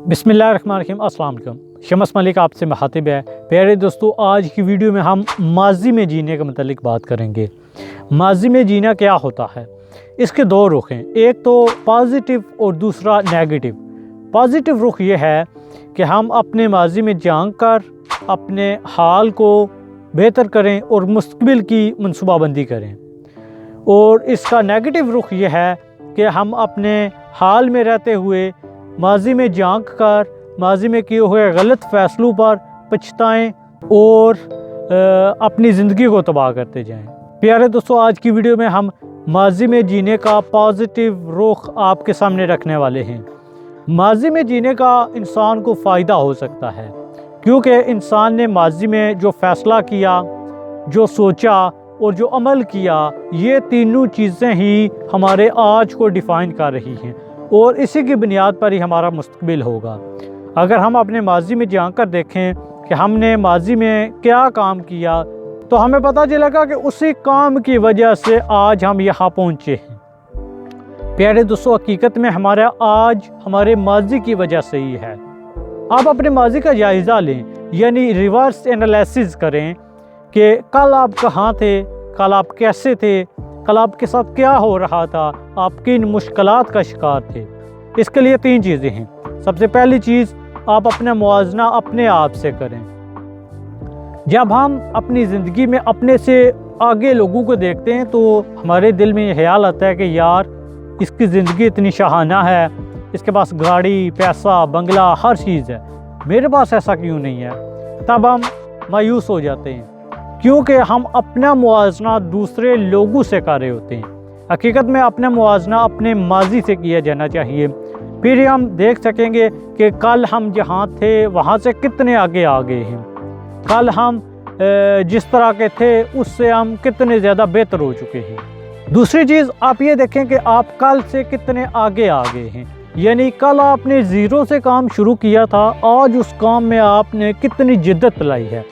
बिस्मिल्लाहिर्रहमानिर्रहीम। अस्सलाम वालेकुम। शम्स मलिक आपसे मुखातिब है। प्यारे दोस्तों, आज की वीडियो में हम माजी में जीने के मतलब बात करेंगे। माजी में जीना क्या होता है, इसके दो रुख हैं, एक तो पॉजिटिव और दूसरा नेगेटिव। पॉजिटिव रुख ये है कि हम अपने माजी में जान कर अपने हाल को बेहतर करें और मुस्तकबिल की मनसूबाबंदी करें, और इसका नेगेटिव रुख ये है कि हम अपने हाल में रहते हुए माजी में झांक कर माजी में किए हुए गलत फ़ैसलों पर पछताएं और अपनी ज़िंदगी को तबाह करते जाएं। प्यारे दोस्तों, आज की वीडियो में हम माजी में जीने का पॉजिटिव रुख आपके सामने रखने वाले हैं। माजी में जीने का इंसान को फ़ायदा हो सकता है, क्योंकि इंसान ने माजी में जो फ़ैसला किया, जो सोचा और जो अमल किया, ये तीनों चीज़ें ही हमारे आज को डिफ़ाइन कर रही हैं, और इसी की बुनियाद पर ही हमारा मुस्तकबिल होगा। अगर हम अपने माजी में जान कर देखें कि हमने माजी में क्या काम किया, तो हमें पता चलेगा कि उसी काम की वजह से आज हम यहाँ पहुँचे हैं। प्यारे दोस्तों, हकीकत में हमारा आज हमारे माजी की वजह से ही है। आप अपने माजी का जायज़ा लें, यानी रिवर्स एनालिसिस करें कि कल आप कहाँ थे, कल आप कैसे थे, कल आपके साथ क्या हो रहा था, आप किन मुश्किलात का शिकार थे। इसके लिए तीन चीज़ें हैं। सबसे पहली चीज़, आप अपना मुआवजा अपने आप से करें। जब हम अपनी ज़िंदगी में अपने से आगे लोगों को देखते हैं तो हमारे दिल में ये ख्याल आता है कि यार, इसकी ज़िंदगी इतनी शाहाना है, इसके पास गाड़ी, पैसा, बंगला, हर चीज़ है, मेरे पास ऐसा क्यों नहीं है। तब हम मायूस हो जाते हैं, क्योंकि हम अपना मुआवजा दूसरे लोगों से कर रहे होते हैं। हकीकत में अपना मुआवजा अपने माजी से किया जाना चाहिए, फिर हम देख सकेंगे कि कल हम जहाँ थे वहाँ से कितने आगे आ गए हैं। कल हम जिस तरह के थे उससे हम कितने ज़्यादा बेहतर हो चुके हैं। दूसरी चीज़, आप ये देखें कि आप कल से कितने आगे आ गए हैं, यानी कल आपने ज़ीरो से काम शुरू किया था, आज उस काम में आपने कितनी जिद्दत लाई है,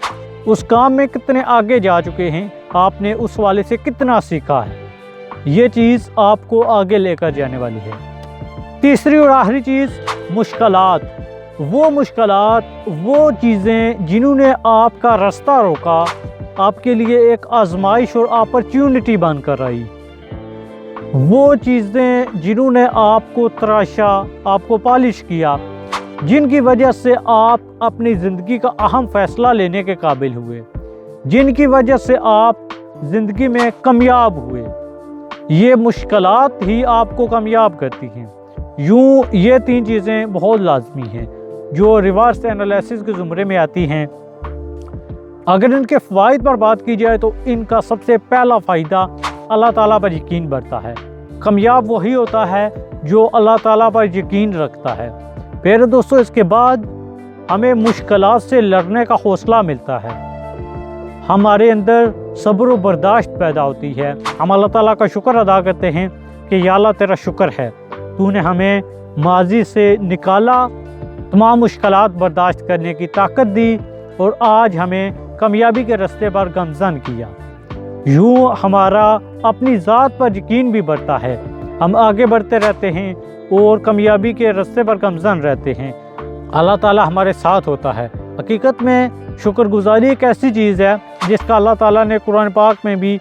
उस काम में कितने आगे जा चुके हैं, आपने उस वाले से कितना सीखा है। ये चीज़ आपको आगे लेकर जाने वाली है। तीसरी और आखिरी चीज़, मुश्किलात। वो चीज़ें जिन्होंने आपका रास्ता रोका, आपके लिए एक आजमाइश और अपॉर्चुनिटी बनकर आई। वो चीज़ें जिन्होंने आपको तराशा, आपको पॉलिश किया, जिनकी वजह से आप अपनी ज़िंदगी का अहम फ़ैसला लेने के काबिल हुए, जिनकी वजह से आप ज़िंदगी में कामयाब हुए। ये मुश्किलात ही आपको कामयाब करती हैं। यूँ ये तीन चीज़ें बहुत लाजमी हैं जो रिवर्स एनालिसिस के ज़ुमरे में आती हैं। अगर इनके फ़वाइद पर बात की जाए तो इनका सबसे पहला फ़ायदा, अल्लाह ताला पर यकीन बढ़ता है। कामयाब वही होता है जो अल्लाह ताला पर यकीन रखता है। प्यारे दोस्तों, इसके बाद हमें मुश्किलात से लड़ने का हौसला मिलता है, हमारे अंदर सब्र व बर्दाश्त पैदा होती है। हम अल्लाह ताला का शुक्र अदा करते हैं कि या अल्लाह, तेरा शुक्र है, तूने हमें माजी से निकाला, तमाम मुश्किलात बर्दाश्त करने की ताकत दी, और आज हमें कामयाबी के रास्ते पर गमज़न किया। यूँ हमारा अपनी ज़ात पर यकीन भी बढ़ता है, हम आगे बढ़ते रहते हैं और कामयाबी के रास्ते पर गमज़न रहते हैं। अल्लाह ताला हमारे साथ होता है। हकीकत में शुक्रगुज़ारी एक ऐसी चीज़ है जिसका अल्लाह ताला ने कुरान पाक में भी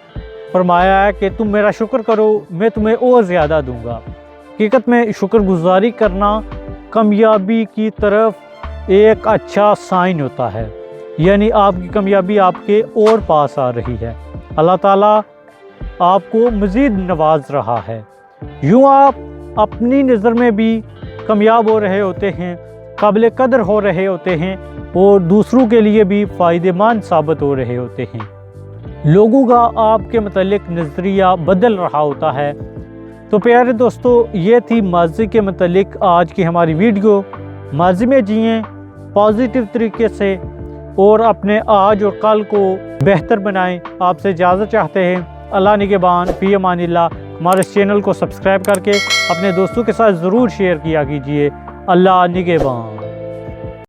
फरमाया है कि तुम मेरा शुक्र करो, मैं तुम्हें और ज़्यादा दूंगा। हकीकत में शुक्रगुज़ारी करना कामयाबी की तरफ एक अच्छा साइन होता है, यानी आपकी कामयाबी आपके और पास आ रही है, अल्लाह ताला आपको मज़ीद नवाज रहा है। यूँ आप अपनी नज़र में भी कामयाब हो रहे होते हैं, काबिल कदर हो रहे होते हैं, और दूसरों के लिए भी फ़ायदेमंद साबित हो रहे होते हैं। लोगों का आपके मतलब नज़रिया बदल रहा होता है। तो प्यारे दोस्तों, ये थी माजी के मतलब आज की हमारी वीडियो। माजी में जिएँ पॉजिटिव तरीके से और अपने आज और कल को बेहतर बनाएं। आपसे इजाज़त चाहते हैं। अल्लाह निगहबान, फ़ी अमानिल्लाह। हमारे इस चैनल को सब्सक्राइब करके अपने दोस्तों के साथ ज़रूर शेयर किया कीजिए। अल्लाह निगहबान।